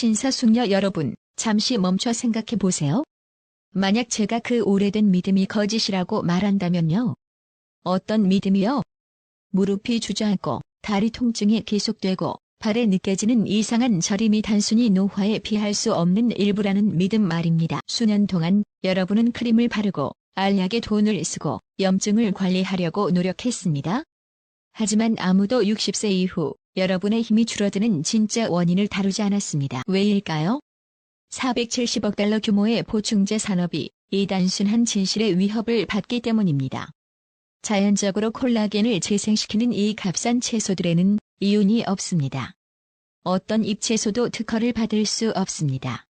신사숙녀 여러분, 잠시 멈춰 생각해 보세요. 만약 제가 그 오래된 믿음이 거짓이라고 말한다면요. 어떤 믿음이요? 무릎이 주저앉고 다리 통증이 계속되고 발에 느껴지는 이상한 저림이 단순히 노화에 피할 수 없는 일부라는 믿음 말입니다. 수년 동안 여러분은 크림을 바르고 알약에 돈을 쓰고 염증을 관리하려고 노력했습니다. 하지만 아무도 60세 이후 여러분의 힘이 줄어드는 진짜 원인을 다루지 않았습니다. 왜일까요? 470억 달러 규모의 보충제 산업이 이 단순한 진실의 위협을 받기 때문입니다. 자연적으로 콜라겐을 재생시키는 이 값싼 채소들에는 이윤이 없습니다. 어떤 잎채소도 특허를 받을 수 없습니다.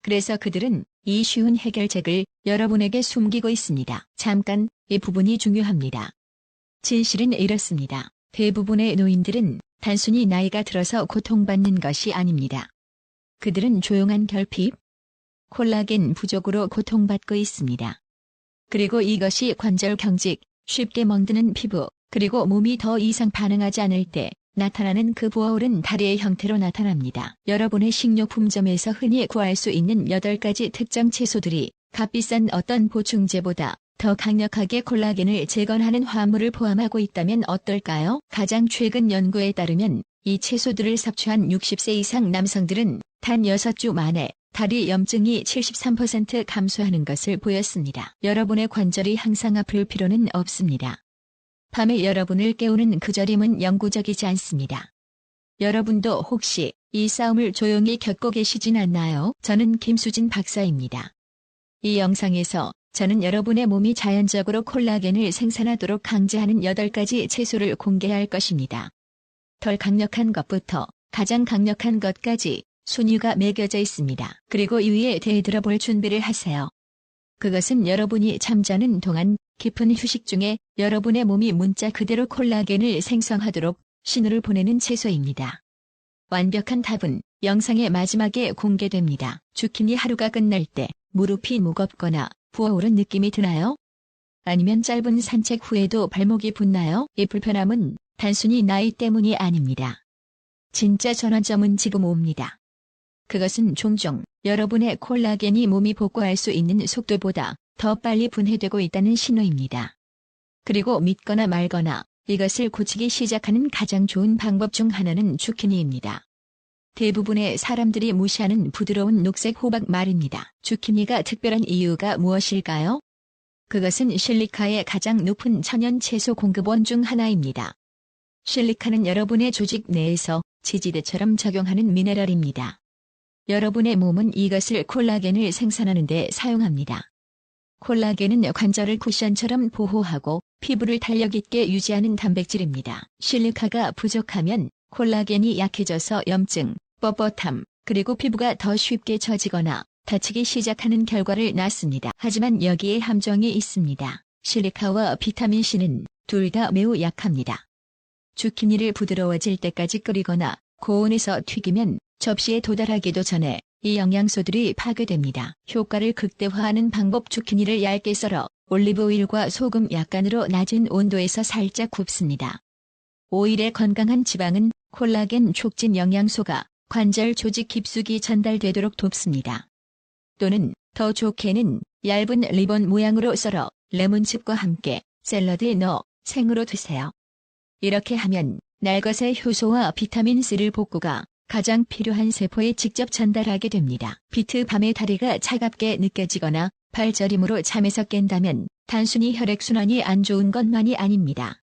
그래서 그들은 이 쉬운 해결책을 여러분에게 숨기고 있습니다. 잠깐, 이 부분이 중요합니다. 진실은 이렇습니다. 대부분의 노인들은 단순히 나이가 들어서 고통받는 것이 아닙니다. 그들은 조용한 결핍, 콜라겐 부족으로 고통받고 있습니다. 그리고 이것이 관절 경직, 쉽게 멍드는 피부, 그리고 몸이 더 이상 반응하지 않을 때 나타나는 그 부어오른 다리의 형태로 나타납니다. 여러분의 식료품점에서 흔히 구할 수 있는 8가지 특정 채소들이 값비싼 어떤 보충제보다 더 강력하게 콜라겐을 재건하는 화합물을 포함하고 있다면 어떨까요? 가장 최근 연구에 따르면 이 채소들을 섭취한 60세 이상 남성들은 단 6주 만에 다리 염증이 73% 감소하는 것을 보였습니다. 여러분의 관절이 항상 아플 필요는 없습니다. 밤에 여러분을 깨우는 그 저림은 영구적이지 않습니다. 여러분도 혹시 이 싸움을 조용히 겪고 계시진 않나요? 저는 김수진 박사입니다. 이 영상에서 저는 여러분의 몸이 자연적으로 콜라겐을 생산하도록 강제하는 8가지 채소를 공개할 것입니다. 덜 강력한 것부터 가장 강력한 것까지 순위가 매겨져 있습니다. 그리고 이 위에 대들어볼 준비를 하세요. 그것은 여러분이 잠자는 동안 깊은 휴식 중에 여러분의 몸이 문자 그대로 콜라겐을 생성하도록 신호를 보내는 채소입니다. 완벽한 답은 영상의 마지막에 공개됩니다. 주키니 하루가 끝날 때 무릎이 무겁거나 부어오른 느낌이 드나요? 아니면 짧은 산책 후에도 발목이 붓나요? 이 불편함은 단순히 나이 때문이 아닙니다. 진짜 전환점은 지금 옵니다. 그것은 종종 여러분의 콜라겐이 몸이 복구할 수 있는 속도보다 더 빨리 분해되고 있다는 신호입니다. 그리고 믿거나 말거나 이것을 고치기 시작하는 가장 좋은 방법 중 하나는 주키니입니다. 대부분의 사람들이 무시하는 부드러운 녹색 호박 말입니다. 주키니가 특별한 이유가 무엇일까요? 그것은 실리카의 가장 높은 천연 채소 공급원 중 하나입니다. 실리카는 여러분의 조직 내에서 지지대처럼 작용하는 미네랄입니다. 여러분의 몸은 이것을 콜라겐을 생산하는 데 사용합니다. 콜라겐은 관절을 쿠션처럼 보호하고 피부를 탄력 있게 유지하는 단백질입니다. 실리카가 부족하면 콜라겐이 약해져서 염증, 뻣뻣함, 그리고 피부가 더 쉽게 처지거나 다치기 시작하는 결과를 낳습니다. 하지만 여기에 함정이 있습니다. 실리카와 비타민C는 둘 다 매우 약합니다. 주키니를 부드러워질 때까지 끓이거나 고온에서 튀기면 접시에 도달하기도 전에 이 영양소들이 파괴됩니다. 효과를 극대화하는 방법 주키니를 얇게 썰어 올리브 오일과 소금 약간으로 낮은 온도에서 살짝 굽습니다. 오일의 건강한 지방은 콜라겐 촉진 영양소가 관절 조직 깊숙이 전달되도록 돕습니다. 또는 더 좋게는 얇은 리본 모양으로 썰어 레몬즙과 함께 샐러드에 넣어 생으로 드세요. 이렇게 하면 날것의 효소와 비타민C를 복구가 가장 필요한 세포에 직접 전달하게 됩니다. 비트 밤에 다리가 차갑게 느껴지거나 발저림으로 잠에서 깬다면 단순히 혈액순환이 안 좋은 것만이 아닙니다.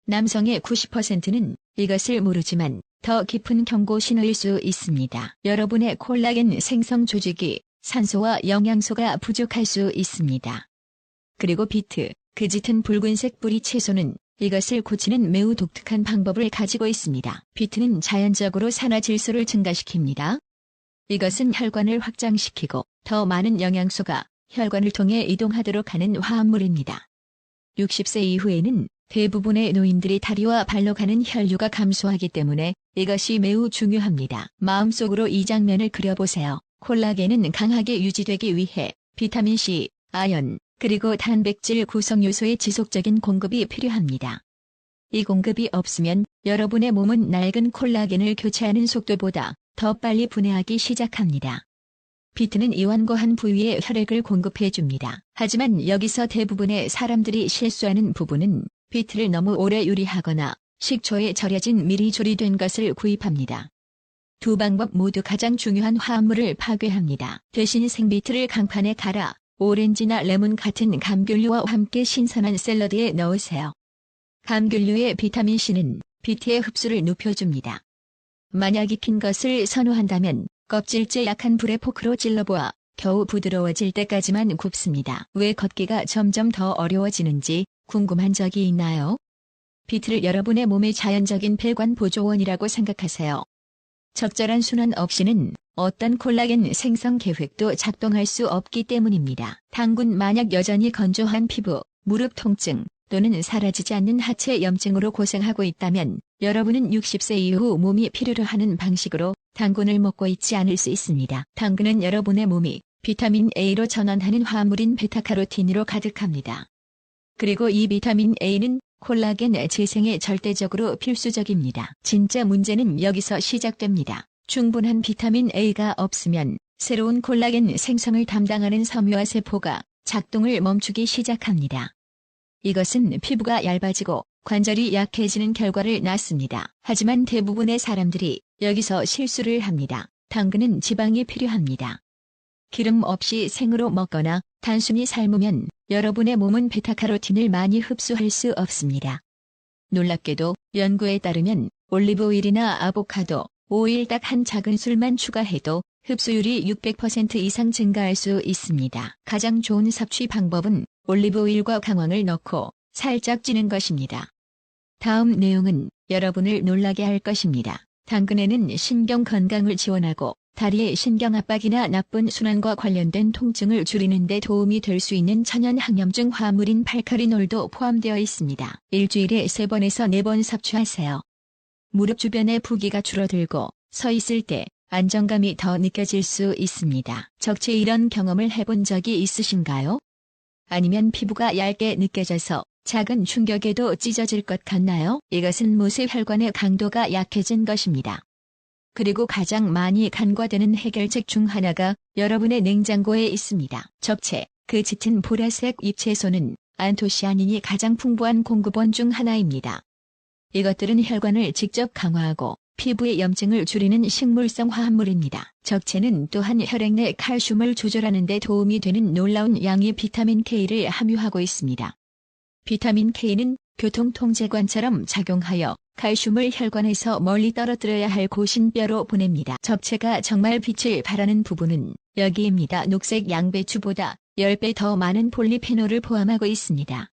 남성의 90%는 이것을 모르지만 더 깊은 경고 신호일 수 있습니다. 여러분의 콜라겐 생성 조직이 산소와 영양소가 부족할 수 있습니다. 그리고 비트, 그 짙은 붉은색 뿌리 채소는 이것을 고치는 매우 독특한 방법을 가지고 있습니다. 비트는 자연적으로 산화질소를 증가시킵니다. 이것은 혈관을 확장시키고 더 많은 영양소가 혈관을 통해 이동하도록 하는 화합물입니다. 60세 이후에는 대부분의 노인들이 다리와 발로 가는 혈류가 감소하기 때문에 이것이 매우 중요합니다. 마음속으로 이 장면을 그려보세요. 콜라겐은 강하게 유지되기 위해 비타민C, 아연, 그리고 단백질 구성요소의 지속적인 공급이 필요합니다. 이 공급이 없으면 여러분의 몸은 낡은 콜라겐을 교체하는 속도보다 더 빨리 분해하기 시작합니다. 비트는 이 완고한 부위에 혈액을 공급해줍니다. 하지만 여기서 대부분의 사람들이 실수하는 부분은 비트를 너무 오래 요리하거나 식초에 절여진 미리 조리된 것을 구입합니다. 두 방법 모두 가장 중요한 화합물을 파괴합니다. 대신 생비트를 강판에 갈아 오렌지나 레몬 같은 감귤류와 함께 신선한 샐러드에 넣으세요. 감귤류의 비타민C는 비트의 흡수를 높여줍니다. 만약 익힌 것을 선호한다면 껍질째 약한 불에 포크로 찔러보아 겨우 부드러워질 때까지만 굽습니다. 왜 걷기가 점점 더 어려워지는지 궁금한 적이 있나요? 비트를 여러분의 몸의 자연적인 폐관 보조원이라고 생각하세요. 적절한 순환 없이는 어떤 콜라겐 생성 계획도 작동할 수 없기 때문입니다. 당군 만약 여전히 건조한 피부, 무릎 통증 또는 사라지지 않는 하체 염증으로 고생하고 있다면 여러분은 60세 이후 몸이 필요로 하는 방식으로 당군을 먹고 있지 않을 수 있습니다. 당근은 여러분의 몸이 비타민 A로 전환하는 화합물인 베타카로틴으로 가득합니다. 그리고 이 비타민 A는 콜라겐 재생에 절대적으로 필수적입니다. 진짜 문제는 여기서 시작됩니다. 충분한 비타민 A가 없으면 새로운 콜라겐 생성을 담당하는 섬유화 세포가 작동을 멈추기 시작합니다. 이것은 피부가 얇아지고 관절이 약해지는 결과를 낳습니다. 하지만 대부분의 사람들이 여기서 실수를 합니다. 당근은 지방이 필요합니다. 기름 없이 생으로 먹거나 단순히 삶으면 여러분의 몸은 베타카로틴을 많이 흡수할 수 없습니다. 놀랍게도 연구에 따르면 올리브오일이나 아보카도, 오일 딱 한 작은술만 추가해도 흡수율이 600% 이상 증가할 수 있습니다. 가장 좋은 섭취 방법은 올리브오일과 강황을 넣고 살짝 찌는 것입니다. 다음 내용은 여러분을 놀라게 할 것입니다. 당근에는 신경 건강을 지원하고 다리의 신경 압박이나 나쁜 순환과 관련된 통증을 줄이는 데 도움이 될 수 있는 천연 항염증 화합물인 팔카리놀도 포함되어 있습니다. 일주일에 3번에서 4번 섭취하세요. 무릎 주변의 부기가 줄어들고 서 있을 때 안정감이 더 느껴질 수 있습니다. 적체 이런 경험을 해본 적이 있으신가요? 아니면 피부가 얇게 느껴져서 작은 충격에도 찢어질 것 같나요? 이것은 모세 혈관의 강도가 약해진 것입니다. 그리고 가장 많이 간과되는 해결책 중 하나가 여러분의 냉장고에 있습니다. 적체, 그 짙은 보라색 잎채소는 안토시아닌이 가장 풍부한 공급원 중 하나입니다. 이것들은 혈관을 직접 강화하고 피부의 염증을 줄이는 식물성 화합물입니다. 적체는 또한 혈액 내 칼슘을 조절하는 데 도움이 되는 놀라운 양의 비타민 K를 함유하고 있습니다. 비타민 K는 교통통제관처럼 작용하여 칼슘을 혈관에서 멀리 떨어뜨려야 할 고신뼈로 보냅니다. 적체가 정말 빛을 발하는 부분은 여기입니다. 녹색 양배추보다 10배 더 많은 폴리페놀을 포함하고 있습니다.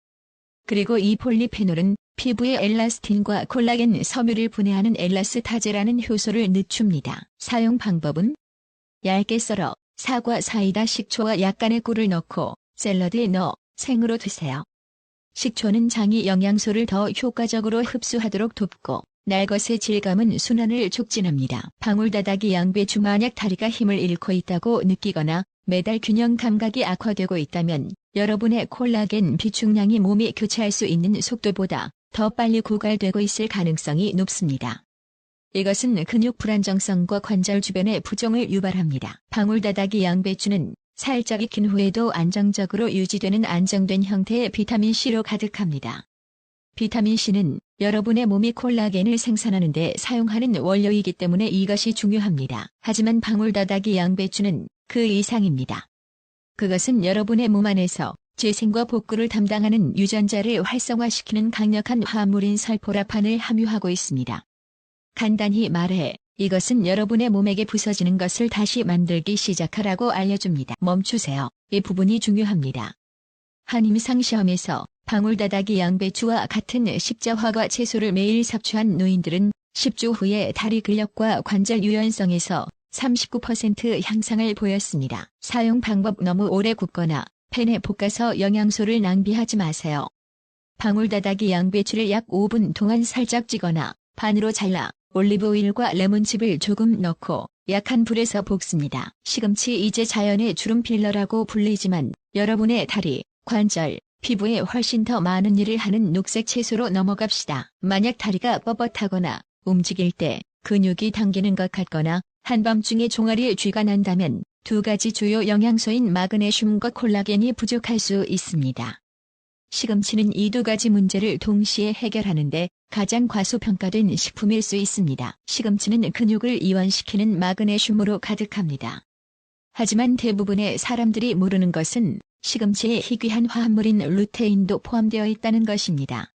그리고 이 폴리페놀은 피부의 엘라스틴과 콜라겐 섬유를 분해하는 엘라스타제라는 효소를 늦춥니다. 사용 방법은 얇게 썰어 사과 사이다 식초와 약간의 꿀을 넣고 샐러드에 넣어 생으로 드세요. 식초는 장이 영양소를 더 효과적으로 흡수하도록 돕고 날것의 질감은 순환을 촉진합니다. 방울다다기 양배추 만약 다리가 힘을 잃고 있다고 느끼거나 매달 균형 감각이 악화되고 있다면 여러분의 콜라겐 비축량이 몸이 교체할 수 있는 속도보다 더 빨리 고갈되고 있을 가능성이 높습니다. 이것은 근육 불안정성과 관절 주변의 부종을 유발합니다. 방울다다기 양배추는 살짝 익힌 후에도 안정적으로 유지되는 안정된 형태의 비타민C로 가득합니다. 비타민C는 여러분의 몸이 콜라겐을 생산하는 데 사용하는 원료이기 때문에 이것이 중요합니다. 하지만 방울다다기 양배추는 그 이상입니다. 그것은 여러분의 몸 안에서 재생과 복구를 담당하는 유전자를 활성화시키는 강력한 화합물인 설포라판을 함유하고 있습니다. 간단히 말해 이것은 여러분의 몸에게 부서지는 것을 다시 만들기 시작하라고 알려줍니다. 멈추세요. 이 부분이 중요합니다. 한 임상시험에서 방울다다기 양배추와 같은 십자화과 채소를 매일 섭취한 노인들은 10주 후에 다리 근력과 관절 유연성에서 39% 향상을 보였습니다. 사용 방법 너무 오래 굽거나 팬에 볶아서 영양소를 낭비하지 마세요. 방울다다기 양배추를 약 5분 동안 살짝 찌거나 반으로 잘라 올리브오일과 레몬즙을 조금 넣고 약한 불에서 볶습니다. 시금치 이제 자연의 주름 필러라고 불리지만 여러분의 다리, 관절, 피부에 훨씬 더 많은 일을 하는 녹색 채소로 넘어갑시다. 만약 다리가 뻣뻣하거나 움직일 때 근육이 당기는 것 같거나 한밤중에 종아리에 쥐가 난다면 두 가지 주요 영양소인 마그네슘과 콜라겐이 부족할 수 있습니다. 시금치는 이 두 가지 문제를 동시에 해결하는데 가장 과소평가된 식품일 수 있습니다. 시금치는 근육을 이완시키는 마그네슘으로 가득합니다. 하지만 대부분의 사람들이 모르는 것은 시금치에 희귀한 화합물인 루테인도 포함되어 있다는 것입니다.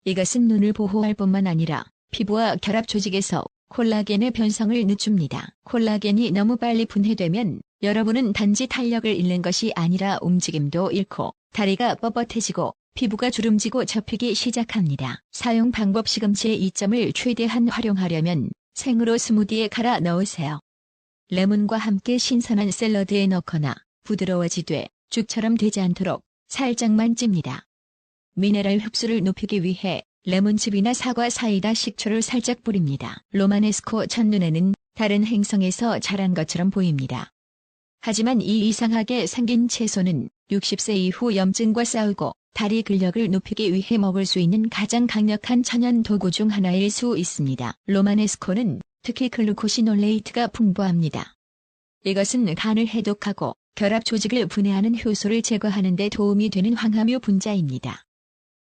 이것은 눈을 보호할 뿐만 아니라 피부와 결합 조직에서 콜라겐의 변성을 늦춥니다. 콜라겐이 너무 빨리 분해되면 여러분은 단지 탄력을 잃는 것이 아니라 움직임도 잃고 다리가 뻣뻣해지고 피부가 주름지고 접히기 시작합니다. 사용 방법: 시금치의 이점을 최대한 활용하려면 생으로 스무디에 갈아 넣으세요. 레몬과 함께 신선한 샐러드에 넣거나 부드러워지되 죽처럼 되지 않도록 살짝만 찝니다. 미네랄 흡수를 높이기 위해 레몬즙이나 사과 사이다 식초를 살짝 뿌립니다. 로마네스코 첫눈에는 다른 행성에서 자란 것처럼 보입니다. 하지만 이 이상하게 생긴 채소는 60세 이후 염증과 싸우고 다리 근력을 높이기 위해 먹을 수 있는 가장 강력한 천연 도구 중 하나일 수 있습니다. 로마네스코는 특히 글루코시놀레이트가 풍부합니다. 이것은 간을 해독하고 결합 조직을 분해하는 효소를 제거하는 데 도움이 되는 황화묘 분자입니다.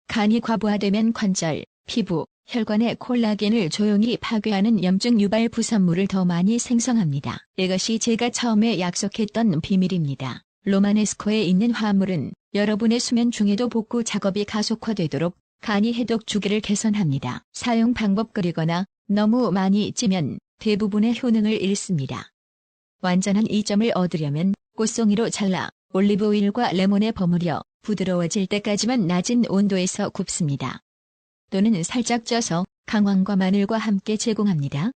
간이 과부하되면 관절, 피부, 혈관의 콜라겐을 조용히 파괴하는 염증 유발 부산물을 더 많이 생성합니다. 이것이 제가 처음에 약속했던 비밀입니다. 로마네스코에 있는 화합물은 여러분의 수면 중에도 복구 작업이 가속화되도록 간이 해독 주기를 개선합니다. 사용 방법: 끓이거나 너무 많이 찌면 대부분의 효능을 잃습니다. 완전한 이점을 얻으려면 꽃송이로 잘라 올리브오일과 레몬에 버무려 부드러워질 때까지만 낮은 온도에서 굽습니다. 또는 살짝 쪄서 강황과 마늘과 함께 제공합니다.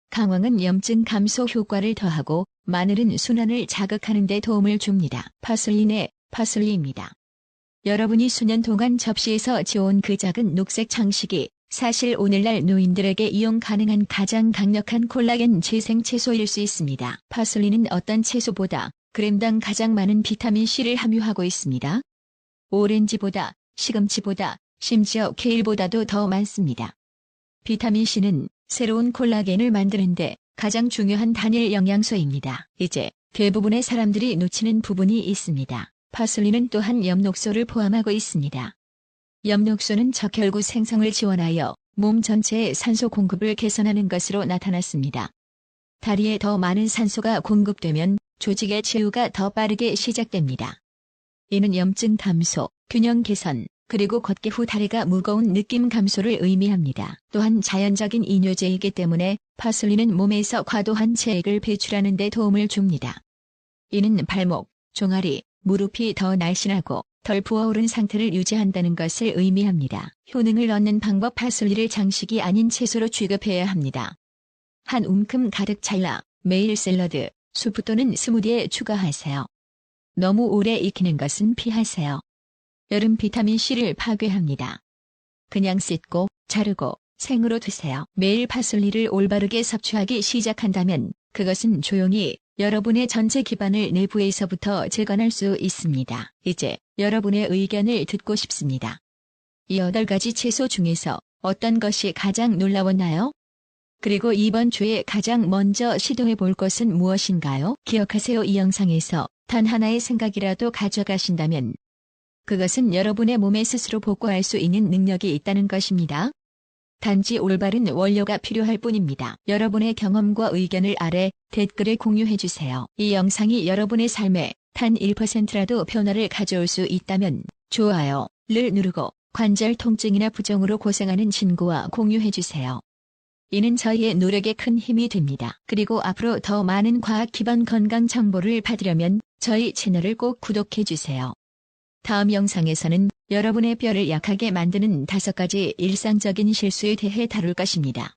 강황은 염증 감소 효과를 더하고 마늘은 순환을 자극하는 데 도움을 줍니다. 파슬리네, 파슬리입니다. 여러분이 수년 동안 접시에서 지어온 그 작은 녹색 장식이 사실 오늘날 노인들에게 이용 가능한 가장 강력한 콜라겐 재생 채소일 수 있습니다. 파슬리는 어떤 채소보다 그램당 가장 많은 비타민C를 함유하고 있습니다. 오렌지보다, 시금치보다, 심지어 케일보다도 더 많습니다. 비타민C는 새로운 콜라겐을 만드는데 가장 중요한 단일 영양소입니다. 이제 대부분의 사람들이 놓치는 부분이 있습니다. 파슬리는 또한 엽록소를 포함하고 있습니다. 엽록소는 적혈구 생성을 지원하여 몸 전체의 산소 공급을 개선하는 것으로 나타났습니다. 다리에 더 많은 산소가 공급되면 조직의 치유가 더 빠르게 시작됩니다. 이는 염증 감소, 균형 개선, 그리고 걷기 후 다리가 무거운 느낌 감소를 의미합니다. 또한 자연적인 이뇨제이기 때문에 파슬리는 몸에서 과도한 체액을 배출하는 데 도움을 줍니다. 이는 발목, 종아리, 무릎이 더 날씬하고 덜 부어오른 상태를 유지한다는 것을 의미합니다. 효능을 얻는 방법: 파슬리를 장식이 아닌 채소로 취급해야 합니다. 한 움큼 가득 잘라 매일 샐러드, 수프 또는 스무디에 추가하세요. 너무 오래 익히는 것은 피하세요. 여름 비타민C를 파괴합니다. 그냥 씻고, 자르고, 생으로 드세요. 매일 파슬리를 올바르게 섭취하기 시작한다면 그것은 조용히 여러분의 전체 기반을 내부에서부터 재건할 수 있습니다. 이제 여러분의 의견을 듣고 싶습니다. 이 8가지 채소 중에서 어떤 것이 가장 놀라웠나요? 그리고 이번 주에 가장 먼저 시도해 볼 것은 무엇인가요? 기억하세요. 이 영상에서 단 하나의 생각이라도 가져가신다면 그것은 여러분의 몸에 스스로 복구할 수 있는 능력이 있다는 것입니다. 단지 올바른 원료가 필요할 뿐입니다. 여러분의 경험과 의견을 아래 댓글에 공유해주세요. 이 영상이 여러분의 삶에 단 1%라도 변화를 가져올 수 있다면 좋아요를 누르고 관절 통증이나 부종으로 고생하는 친구와 공유해주세요. 이는 저희의 노력에 큰 힘이 됩니다. 그리고 앞으로 더 많은 과학 기반 건강 정보를 받으려면 저희 채널을 꼭 구독해주세요. 다음 영상에서는 여러분의 뼈를 약하게 만드는 5가지 일상적인 실수에 대해 다룰 것입니다.